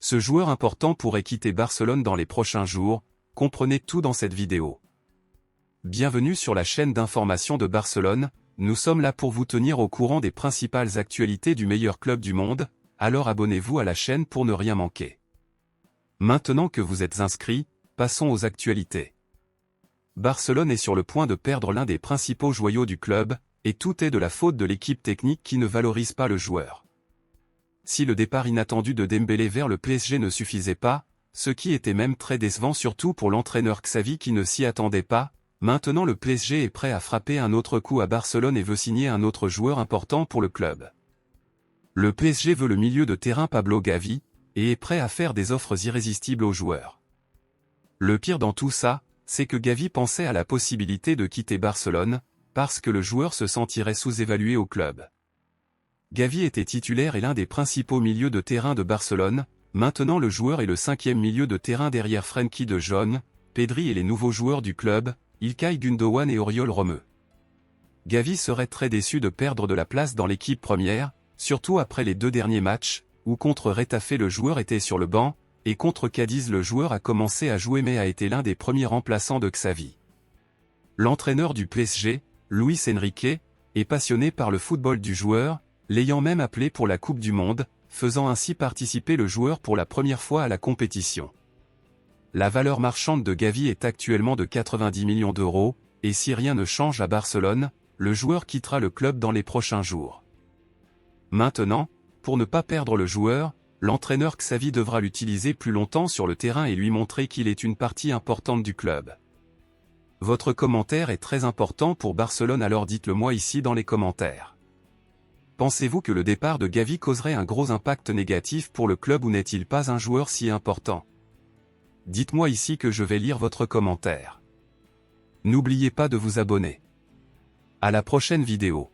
Ce joueur important pourrait quitter Barcelone dans les prochains jours, comprenez tout dans cette vidéo. Bienvenue sur la chaîne d'information de Barcelone, nous sommes là pour vous tenir au courant des principales actualités du meilleur club du monde, alors abonnez-vous à la chaîne pour ne rien manquer. Maintenant que vous êtes inscrits, passons aux actualités. Barcelone est sur le point de perdre l'un des principaux joyaux du club, et tout est de la faute de l'équipe technique qui ne valorise pas le joueur. Si le départ inattendu de Dembélé vers le PSG ne suffisait pas, ce qui était même très décevant surtout pour l'entraîneur Xavi qui ne s'y attendait pas, maintenant le PSG est prêt à frapper un autre coup à Barcelone et veut signer un autre joueur important pour le club. Le PSG veut le milieu de terrain Pablo Gavi, et est prêt à faire des offres irrésistibles aux joueurs. Le pire dans tout ça, c'est que Gavi pensait à la possibilité de quitter Barcelone, parce que le joueur se sentirait sous-évalué au club. Gavi était titulaire et l'un des principaux milieux de terrain de Barcelone, maintenant le joueur est le 5e milieu de terrain derrière Frenkie de Jong, Pedri et les nouveaux joueurs du club, Ilkay Gundogan et Oriol Romeu. Gavi serait très déçu de perdre de la place dans l'équipe première, surtout après les 2 derniers matchs, où contre Retafe le joueur était sur le banc, et contre Cadiz le joueur a commencé à jouer mais a été l'un des premiers remplaçants de Xavi. L'entraîneur du PSG, Luis Enrique, est passionné par le football du joueur, l'ayant même appelé pour la Coupe du Monde, faisant ainsi participer le joueur pour la première fois à la compétition. La valeur marchande de Gavi est actuellement de 90 millions d'euros, et si rien ne change à Barcelone, le joueur quittera le club dans les prochains jours. Maintenant, pour ne pas perdre le joueur, l'entraîneur Xavi devra l'utiliser plus longtemps sur le terrain et lui montrer qu'il est une partie importante du club. Votre commentaire est très important pour Barcelone, alors dites-le moi ici dans les commentaires. Pensez-vous que le départ de Gavi causerait un gros impact négatif pour le club ou n'est-il pas un joueur si important? Dites-moi ici que je vais lire votre commentaire. N'oubliez pas de vous abonner. À la prochaine vidéo.